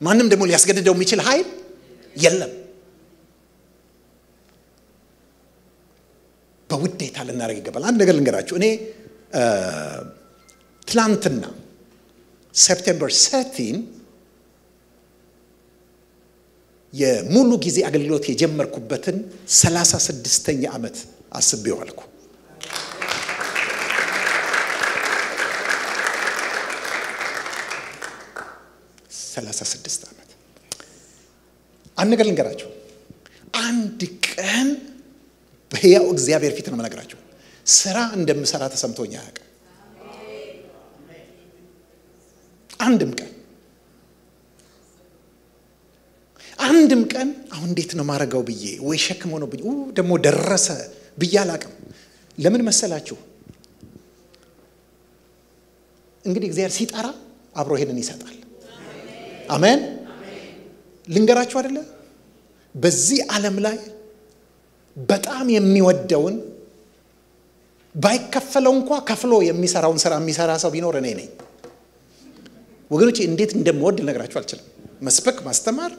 ማንም ደግሞ ሊያስገድደው የሚችል ኃይል የለም። በውዴታ ልናደርግ ይገባል። አንድ ነገር ልንገራችሁ። እኔ ትላንትና ሴፕቴምበር 13 የሙሉ ጊዜ አገልግሎት የጀመርኩበትን 36ኛ ዓመት አስቤው አልኩ። ዓመት። አንድ ነገር ልንገራችሁ። አንድ ቀን በሕያው እግዚአብሔር ፊት ነው የምነግራችሁ፣ ስራ እንደምሰራ ተሰምቶኝ አያውቅም። አንድም ቀን አሁን እንዴት ነው ማረጋው ብዬ ወይ ሸክም ሆኖ ብዬ ደግሞ ደረሰ ብዬ አላውቅም። ለምን መሰላችሁ? እንግዲህ እግዚአብሔር ሲጠራ አብሮ ይሄንን ይሰጣል። አሜን። ልንገራችሁ አይደለ በዚህ ዓለም ላይ በጣም የሚወደውን ባይከፈለው እንኳን ከፍሎ የሚሰራውን ስራ የሚሰራ ሰው ቢኖር እኔ ነኝ ወገኖች። እንዴት እንደምወድ ልነግራችሁ አልችልም። መስበክ ማስተማር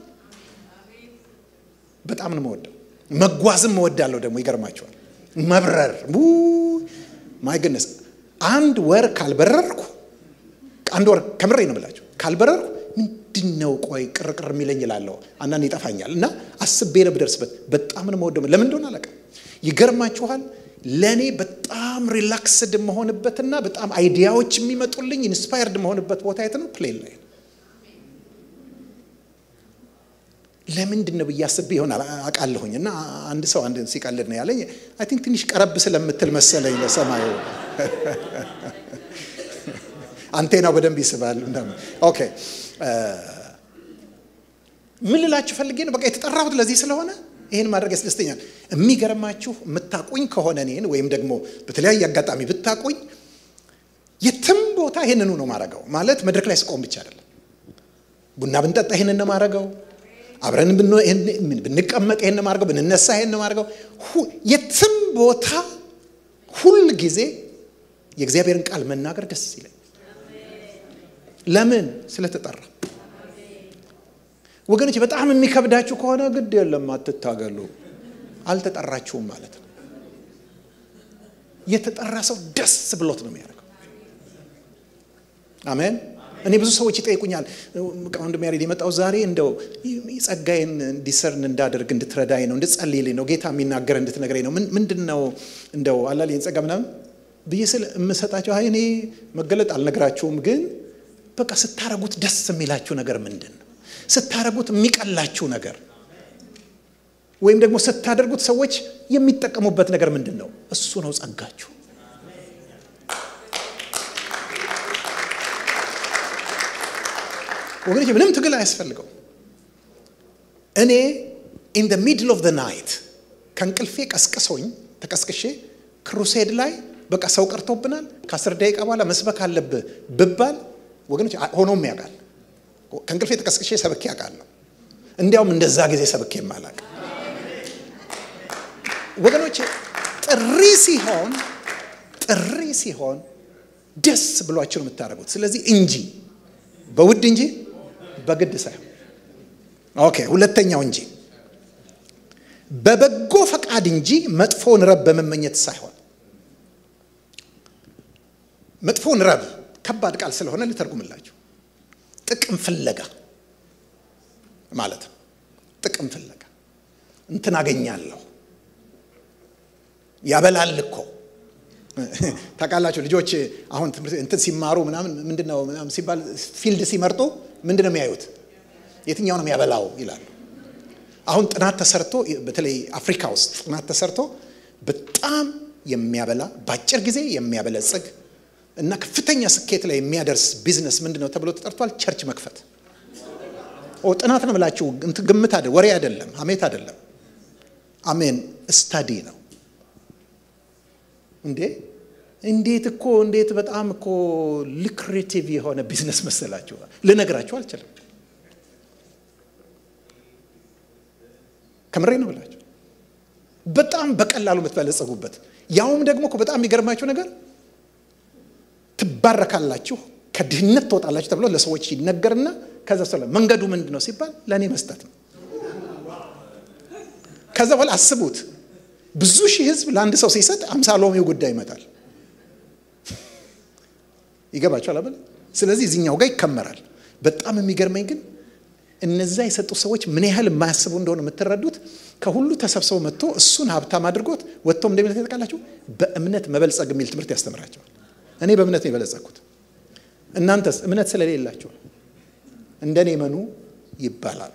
በጣም ነው የምወደው። መጓዝም እወዳለሁ ደግሞ ይገርማችኋል። መብረር ማይ ግድነስ አንድ ወር ካልበረርኩ አንድ ወር ከምሬ ነው ብላችሁ ካልበረርኩ ምንድነው ቆይ ቅርቅር የሚለኝ ይላል አንዳንዴ ይጠፋኛል እና አስቤ ነው ብደርስበት በጣም ነው የምወደው። ለምን እንደሆነ አላውቅም። ይገርማችኋል ለኔ በጣም ሪላክስድ መሆንበትና በጣም አይዲያዎች የሚመጡልኝ ኢንስፓየርድ መሆንበት ቦታ የት ነው? ፕሌን ላይ። ለምንድነው ብያስብ ይሆናል አቃለሁኝ እና አንድ ሰው አንድ ሲቀልድ ነው ያለኝ አይ ቲንክ ትንሽ ቀረብ ስለምትል መሰለኝ ለሰማዩ አንቴናው በደንብ ይስባል እንደም ኦኬ ምን ልላችሁ ፈልጌ ነው በቃ የተጠራሁት ለዚህ ስለሆነ ይሄን ማድረግ ያስደስተኛል። የሚገርማችሁ መታቁኝ ከሆነ እኔን ወይም ደግሞ በተለያየ አጋጣሚ ብታቁኝ የትም ቦታ ይሄንኑ ነው ማረጋው ማለት መድረክ ላይ ስቆም ብቻ አይደለም። ቡና ብንጠጣ ይሄንን ነው ማረጋው። አብረን ብንቀመጥ ይሄን ነው ማረጋው። ብንነሳ ይሄን ነው ማረጋው። የትም ቦታ ሁሉ ጊዜ የእግዚአብሔርን ቃል መናገር ደስ ይላል። ለምን? ስለተጠራ። ወገኖች በጣም የሚከብዳችሁ ከሆነ ግድ የለም አትታገሉ። አልተጠራችሁም ማለት ነው። የተጠራ ሰው ደስ ብሎት ነው የሚያደርገው። አሜን። እኔ ብዙ ሰዎች ይጠይቁኛል ወንድም ያሬድ የመጣው ዛሬ እንደው ጸጋዬን ዲሰርን እንዳደርግ እንድትረዳኝ ነው እንድጸልይልኝ ነው ጌታ የሚናገር እንድትነግረኝ ነው ምንድነው እንደው አላልኝ ጸጋ ምናምን በየስለ እምሰጣቸው አይ እኔ መገለጥ አልነግራችሁም ግን በቃ ስታረጉት ደስ የሚላችሁ ነገር ምንድነው? ስታረጉት የሚቀላችሁ ነገር ወይም ደግሞ ስታደርጉት ሰዎች የሚጠቀሙበት ነገር ምንድነው? እሱ ነው ጸጋችሁ። ወገኖች ምንም ትግል አያስፈልገው። እኔ in the middle of the night ከንቅልፌ ቀስቅሶኝ ተቀስቅሼ ክሩሴድ ላይ በቃ ሰው ቀርቶብናል ከ10 ደቂቃ በኋላ መስበክ አለብህ ብባል ወገኖች ሆኖም ያውቃል። ከንቅልፌ ተቀስቅሼ ሰብኬ ያውቃለሁ። እንዲያውም እንደዛ ጊዜ ሰብኬ ማላቅ ወገኖች ጥሪ ሲሆን ደስ ብሏችሁ ነው የምታረጉት። ስለዚህ እንጂ በውድ እንጂ በግድ ሳይሆን ኦኬ ሁለተኛው እንጂ በበጎ ፈቃድ እንጂ መጥፎን ረብ በመመኘት ሳይሆን። መጥፎን ረብ ከባድ ቃል ስለሆነ ልተርጉምላችሁ። ጥቅም ፍለጋ ማለት ነው። ጥቅም ፍለጋ እንትን አገኛለሁ ያበላል እኮ ታውቃላችሁ ልጆች አሁን እንትን ሲማሩ ምንድነው ሲባል ፊልድ ሲመርጡ ምንድነው የሚያዩት? የትኛው ነው የሚያበላው ይላሉ። አሁን ጥናት ተሰርቶ በተለይ አፍሪካ ውስጥ ጥናት ተሰርቶ በጣም የሚያበላ ባጭር ጊዜ የሚያበለጽግ እና ከፍተኛ ስኬት ላይ የሚያደርስ ቢዝነስ ምንድነው ተብሎ ተጠርቷል? ቸርች መክፈት። ጥናት ነው ብላችሁ ግምት አይደለም፣ ወሬ አይደለም፣ ሐሜት አይደለም። አሜን ስታዲ ነው። እንዴት በጣም እኮ ሉክሬቲቭ የሆነ ቢዝነስ መሰላችሁ ልነግራችሁ አልችልም። ከምሬ ነው ብላችሁ በጣም በቀላሉ የምትበለጽጉበት ያውም ደግሞ እኮ በጣም የሚገርማችሁ ነገር ትባረካላችሁ ከድህነት ትወጣላችሁ ተብሎ ለሰዎች ይነገርና ከዛ ሰላም መንገዱ ምንድነው ሲባል ለኔ መስጠት ነው። ከዛ በኋላ አስቡት ብዙ ሺህ ህዝብ ለአንድ ሰው ሲሰጥ 50 ሎሚው ጉዳይ ይመጣል። ይገባችኋል አይደል? ስለዚህ እዚህኛው ጋር ይከመራል። በጣም የሚገርመኝ ግን እነዛ የሰጡ ሰዎች ምን ያህል የማያስቡ እንደሆነ የምትረዱት ከሁሉ ተሰብስበው መጥቶ እሱን ሀብታም አድርጎት ወጥቶም እንደሚለት ተቃላችሁ በእምነት መበልጸግ የሚል ትምህርት ያስተምራቸዋል። እኔ በእምነት ነው የበለጸኩት። እናንተስ እምነት ስለሌላችሁ እንደኔ መኑ ይባላሉ።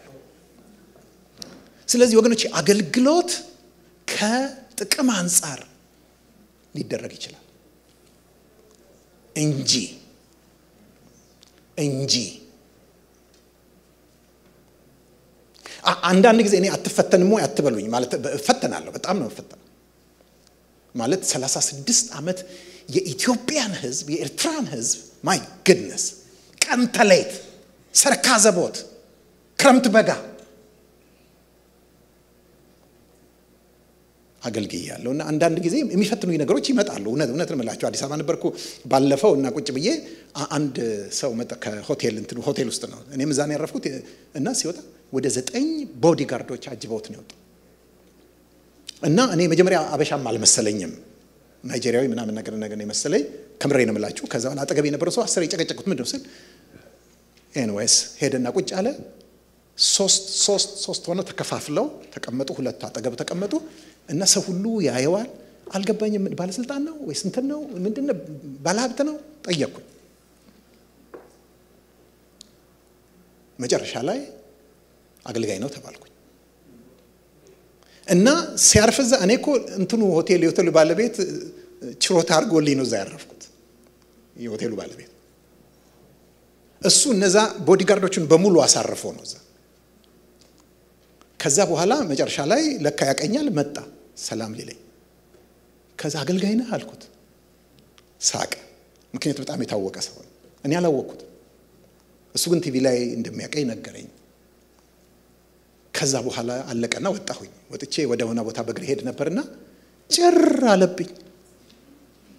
ስለዚህ ወገኖች አገልግሎት ከጥቅም አንፃር ሊደረግ ይችላል እንጂ አንዳንድ ጊዜ እኔ አትፈተንሞ አትበሉኝ ማለት ፈተናለሁ። በጣም ነው ፈተና ማለት 36 ዓመት የኢትዮጵያን ህዝብ የኤርትራን ህዝብ ማይ ግድነስ ቀን ተሌት ሰርካዘቦት ክረምት በጋ አገልግያለሁና አንዳንድ ጊዜ የሚፈትኑኝ ነገሮች ይመጣሉ። እውነት እምላችሁ አዲስ አበባ ነበርኩ ባለፈው እና ቁጭ ብዬ አንድ ሰው መጣ ከሆቴል ሆቴል ውስጥ ነው እኔም እዛ ነው ያረፍኩት እና ሲወጣ ወደ 9 ቦዲጋርዶች አጅበውት ነው የወጣው እና እኔ መጀመሪያ አበሻም አልመሰለኝም ናይጄሪያዊ ምናምን ነገር ነው መሰለኝ ከምሬ ነው የምላችሁ። ከዛ በኋላ አጠገብ የነበረው ሰው አስር የጨቀጨቁት ምንድነው ስል ኤኒዌይስ ሄደና ቁጭ አለ። ሶስት ሆነው ተከፋፍለው ተቀመጡ። ሁለት አጠገብ ተቀመጡ እና ሰው ሁሉ ያየዋል። አልገባኝም ባለስልጣን ነው ወይስ እንትን ነው ምንድነው ባለሀብት ነው ጠየቅኩኝ። መጨረሻ ላይ አገልጋይ ነው ተባልኩኝ እና ሲያርፍዛ እኔ እኮ እንትኑ ሆቴሉ ባለቤት ችሮታ አድርጎልኝ ነው እዛ ያረፍኩት የሆቴሉ ባለቤት እሱ እነዛ ቦዲጋርዶችን በሙሉ አሳርፎ ነው እዛ። ከዛ በኋላ መጨረሻ ላይ ለካ ያቀኛል መጣ ሰላም ሊለኝ። ከዛ አገልጋይ ነህ አልኩት። ሳቀ። ምክንያቱም በጣም የታወቀ ሰው ነው። እኔ አላወቅኩት። እሱ ግን ቲቪ ላይ እንደሚያቀኝ ነገረኝ። ከዛ በኋላ አለቀና ወጣሁኝ። ወጥቼ ወደ ሆነ ቦታ በእግሬ ሄድ ነበርና ጭር አለብኝ።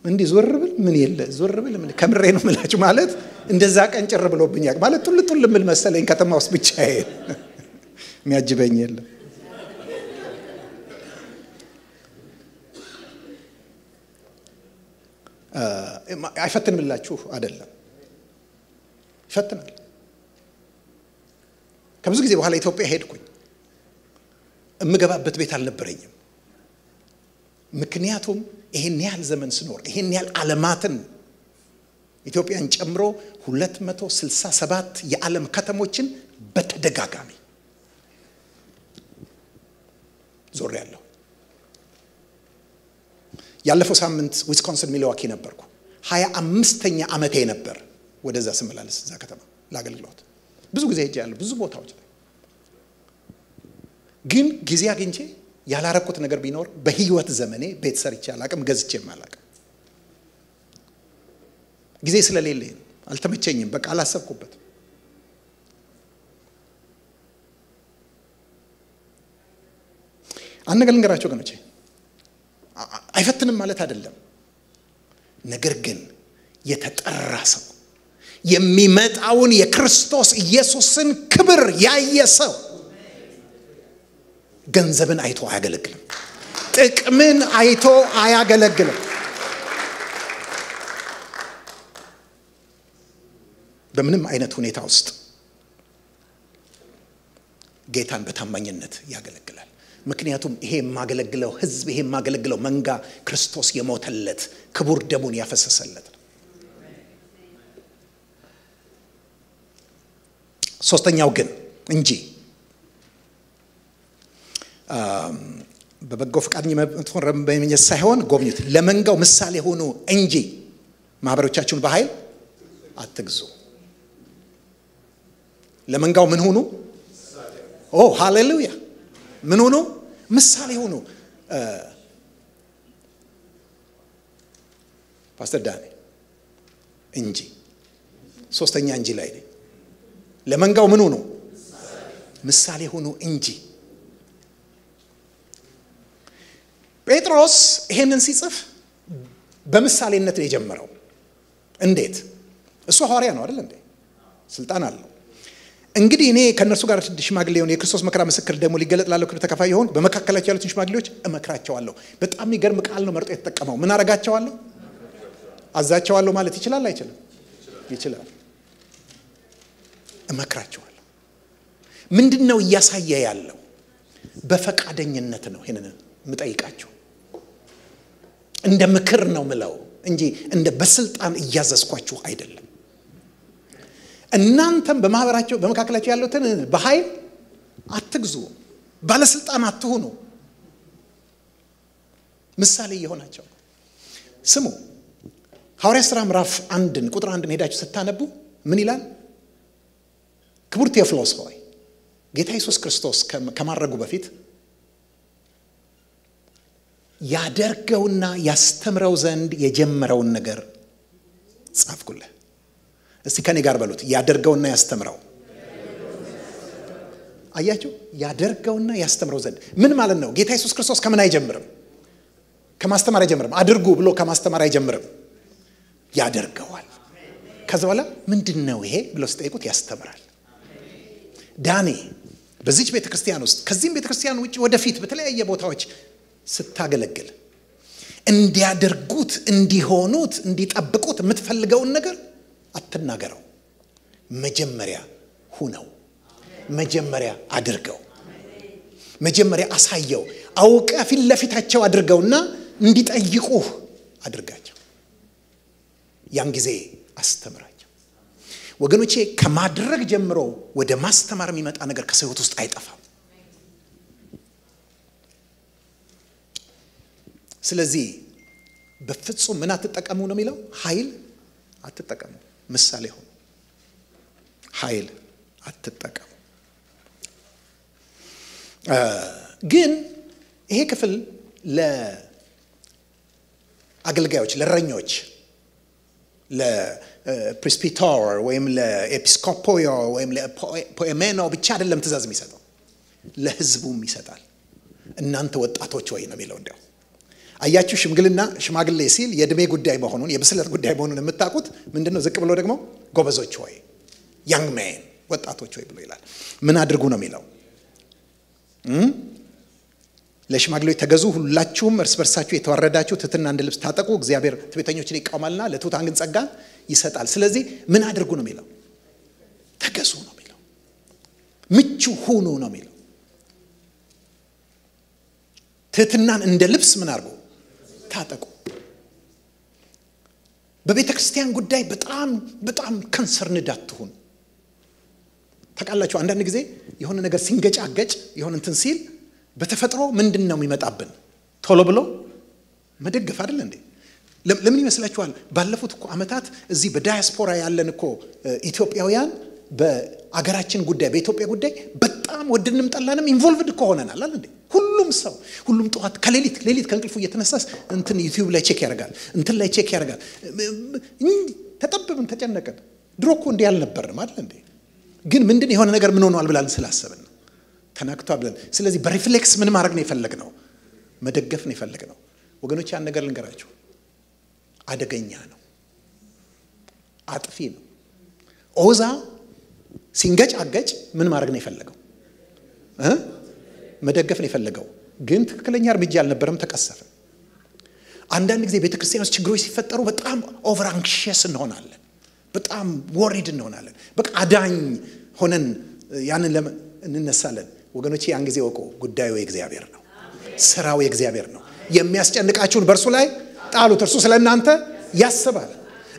እንዲህ ዞር ብል ምን የለ ዞር ብል ምን ከምሬ ነው የምላችሁ ማለት እንደዛ ቀን ጭር ብሎብኝ ማለት ጡል ምን መሰለኝ ከተማ ውስጥ ብቻዬ የሚያጅበኝ የለም። አይፈትንምላችሁ አይደለም ይፈትናል። ከብዙ ጊዜ በኋላ ኢትዮጵያ ሄድኩኝ። እምገባበት ቤት አልነበረኝም። ምክንያቱም ይሄን ያህል ዘመን ስኖር ይሄን ያህል ዓለማትን ኢትዮጵያን ጨምሮ 267 የዓለም ከተሞችን በተደጋጋሚ ዞር ያለው። ያለፈው ሳምንት ዊስኮንሲን ሚልዋኪ ነበርኩ። 25ኛ ዓመቴ ነበር ወደዛ ስመላለስ እዛ ከተማ ለአገልግሎት ብዙ ጊዜ ሄጃለሁ ብዙ ቦታዎች ላይ። ግን ጊዜ አግኝቼ ያላረኩት ነገር ቢኖር በህይወት ዘመኔ ቤት ሰርቼ አላቅም ገዝቼም አላቅም። ጊዜ ስለሌለኝ አልተመቸኝም በቃ አላሰብኩበት። አንገል እንገራቸው ገኖቼ አይፈትንም ማለት አይደለም። ነገር ግን የተጠራ ሰው የሚመጣውን የክርስቶስ ኢየሱስን ክብር ያየ ሰው ገንዘብን አይቶ አያገለግልም። ጥቅምን አይቶ አያገለግልም። በምንም አይነት ሁኔታ ውስጥ ጌታን በታማኝነት ያገለግላል። ምክንያቱም ይሄ የማገለግለው ህዝብ ይሄ የማገለግለው መንጋ ክርስቶስ የሞተለት ክቡር ደሙን ያፈሰሰለት ነው። ሶስተኛው ግን እንጂ በበጎ ፈቃደኝነት በመኘት ሳይሆን ጎብኙት ለመንጋው ምሳሌ ሆኑ እንጂ ማህበሮቻችሁን በኃይል አትግዙ። ለመንጋው ምን ሆኑ? ኦ ሃሌሉያ ምን ሆኑ? ምሳሌ ሆኑ። ፓስተር ዳኒ እንጂ ሶስተኛ እንጂ ላይ ነኝ። ለመንጋው ምን ሆኑ? ምሳሌ ሆኑ እንጂ። ጴጥሮስ ይሄንን ሲጽፍ በምሳሌነት ነው የጀመረው። እንዴት? እሱ ሐዋርያ ነው አይደል እንዴ? ስልጣን አለው። እንግዲህ እኔ ከነርሱ ጋር ሽማግሌ ሆነ የክርስቶስ መከራ ምስክር ደግሞ ሊገለጥ ላለው ክብር ተካፋይ ይሆን በመካከላቸው ያሉትን ሽማግሌዎች እመክራቸዋለሁ። በጣም የሚገርም ቃል ነው መርጦ የተጠቀመው። ምን አረጋቸዋለሁ? አዛቸዋለሁ ማለት ይችላል አይችልም? ይችላል። እመክራቸዋለሁ። ምንድነው እያሳየ ያለው? በፈቃደኝነት ነው ይሄንን የምጠይቃቸው። እንደ ምክር ነው ምለው እንጂ እንደ በስልጣን እያዘዝኳችሁ አይደለም። እናንተም በማህበራቸው በመካከላቸው ያሉትን በኃይል አትግዙ፣ ባለስልጣን አትሁኑ። ምሳሌ የሆናቸው ስሙ። ሐዋርያት ሥራ ምዕራፍ 1 ቁጥር 1 ሄዳችሁ ስታነቡ ምን ይላል? ክቡር ቴዎፍሎስ ሆይ ጌታ ኢየሱስ ክርስቶስ ከማረጉ በፊት ያደርገውና ያስተምረው ዘንድ የጀመረውን ነገር ጻፍኩልህ። እስቲ ከኔ ጋር በሉት። ያደርገውና ያስተምረው። አያችሁ ያደርገውና ያስተምረው ዘንድ ምን ማለት ነው? ጌታ ኢየሱስ ክርስቶስ ከምን አይጀምርም? ከማስተማር አይጀምርም። አድርጉ ብሎ ከማስተማር አይጀምርም። ያደርገዋል። ከዛ በኋላ ምንድነው ይሄ ብሎ ሲጠይቁት ያስተምራል። ዳኒ በዚች ቤተክርስቲያን ውስጥ ከዚህም ቤተክርስቲያን ውጪ ወደፊት በተለያየ ቦታዎች ስታገለግል እንዲያደርጉት እንዲሆኑት እንዲጠብቁት የምትፈልገውን ነገር አትናገረው። መጀመሪያ ሁነው፣ መጀመሪያ አድርገው፣ መጀመሪያ አሳየው። አውቀ ፊት ለፊታቸው አድርገውና እንዲጠይቁህ አድርጋቸው። ያን ጊዜ አስተምራቸው። ወገኖቼ ከማድረግ ጀምሮ ወደ ማስተማር የሚመጣ ነገር ከሰው ሕይወት ውስጥ አይጠፋም። ስለዚህ በፍጹም ምን አትጠቀሙ ነው የሚለው? ኃይል አትጠቀሙ። ምሳሌ ሆኖ ኃይል አትጠቀሙ። ግን ይሄ ክፍል ለአገልጋዮች፣ ለእረኞች፣ ለፕሬስቢተር ወይም ለኤጲስቆጶዮ ወይም ለፖኤሜኖ ብቻ አይደለም ትእዛዝ የሚሰጠው፣ ለህዝቡም ይሰጣል። እናንተ ወጣቶች ወይ ነው የሚለው። እንዲያው አያችሁ ሽምግልና ሽማግሌ ሲል የእድሜ ጉዳይ መሆኑን የብስለት ጉዳይ መሆኑን የምታውቁት ምንድነው? ዝቅ ብሎ ደግሞ ጎበዞች ወይ young men ወጣቶች ወይ ብሎ ይላል። ምን አድርጉ ነው የሚለው? ለሽማግሌዎች ተገዙ፣ ሁላችሁም እርስ በርሳችሁ የተዋረዳችሁ ትሕትና እንደ ልብስ ታጠቁ። እግዚአብሔር ትዕቢተኞችን ይቃወማልና ለትሑታን ግን ጸጋን ይሰጣል። ስለዚህ ምን አድርጉ ነው የሚለው? ተገዙ ነው የሚለው። ምቹ ሁኑ ነው የሚለው። ትሕትናን እንደ ልብስ ምን አድርጉ? ታጠቁ። በቤተ ክርስቲያን ጉዳይ በጣም ኮንሰርንድ አትሁኑ። ታውቃላችሁ አንዳንድ ጊዜ የሆነ ነገር ሲንገጫገጭ የሆነ እንትን ሲል በተፈጥሮ ምንድነው የሚመጣብን? ቶሎ ብሎ መደገፍ አይደል እንዴ? ለምን ይመስላችኋል? ባለፉት እኮ አመታት እዚህ በዳያስፖራ ያለን እኮ ኢትዮጵያውያን በአገራችን ጉዳይ በኢትዮጵያ ጉዳይ በጣም ወድንም ጠላንም ኢንቮልቭድ እኮ ሆነናል አይደል እንዴ? ሁሉም ጠዋት ከሌሊት ከእንቅልፉ እየተነሳስ እንትን ዩቲዩብ ላይ ቼክ ያደርጋል፣ እንትን ላይ ቼክ ያደርጋል። ተጠብብን ተጨነቀን። ድሮ እኮ እንዲህ አልነበርንም አይደል እንዴ? ግን ምንድነው የሆነ ነገር ምን ሆኗል ብለን ስላሰብን ተናክቷል ብለን። ስለዚህ በሪፍሌክስ ምን ማድረግ ነው የፈለግነው? መደገፍ ነው የፈለግነው። ወገኖች ያን ነገር ልንገራችሁ፣ አደገኛ ነው፣ አጥፊ ነው። ኦዛ ሲንገጫገጭ ምን ማድረግ ነው የፈለገው? መደገፍ ነው የፈለገው። ግን ትክክለኛ እርምጃ አልነበረም፣ ተቀሰፈ። አንዳንድ ጊዜ ቤተክርስቲያን ውስጥ ችግሮች ሲፈጠሩ በጣም ኦቨር አንክሽስ እንሆናለን፣ በጣም ወሪድ እንሆናለን። በቃ አዳኝ ሆነን ያንን እንነሳለን። ወገኖቼ ያን ጊዜ ወቁ፣ ጉዳዩ የእግዚአብሔር ነው፣ ስራው የእግዚአብሔር ነው። የሚያስጨንቃችሁን በእርሱ ላይ ጣሉት፣ እርሱ ስለ እናንተ ያስባል።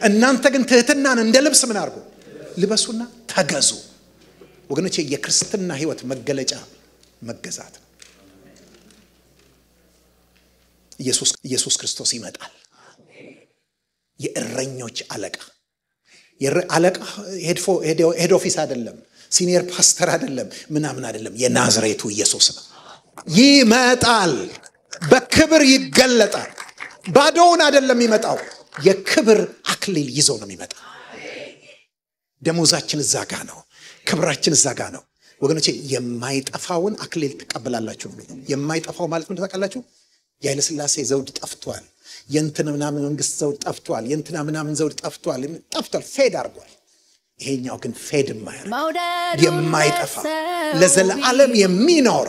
እናንተ ግን ትሕትናን እንደ ልብስ ምን አድርጉ? ልበሱና ተገዙ። ወገኖቼ የክርስትና ህይወት መገለጫ መገዛት ነው። ኢየሱስ ክርስቶስ ይመጣል። የእረኞች አለቃ ሄድ ኦፊስ አይደለም፣ ሲኒየር ፓስተር አይደለም፣ ምናምን አይደለም። የናዝሬቱ ኢየሱስ ነው። ይመጣል፣ በክብር ይገለጣል። ባዶውን አይደለም የሚመጣው፣ የክብር አክሊል ይዞ ነው የሚመጣው። ደሞዛችን እዛ ጋ ነው፣ ክብራችን እዛ ጋ ነው። ወገኖቼ የማይጠፋውን አክሊል ትቀበላላችሁ። የማይጠፋው ማለት ምን ታውቃላችሁ? የኃይለ ሥላሴ ዘውድ ጠፍቷል፣ የእንትና ምናምን መንግስት ዘውድ ጠፍቷል፣ የእንትና ምናምን ዘውድ ጠፍቷል፣ ፌድ አድርጓል። ይሄኛው ግን ፌድ የማያደርግ የማይጠፋ ለዘላለም የሚኖር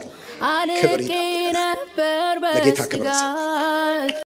ክብር ይጠብቃል። ለጌታ ክብር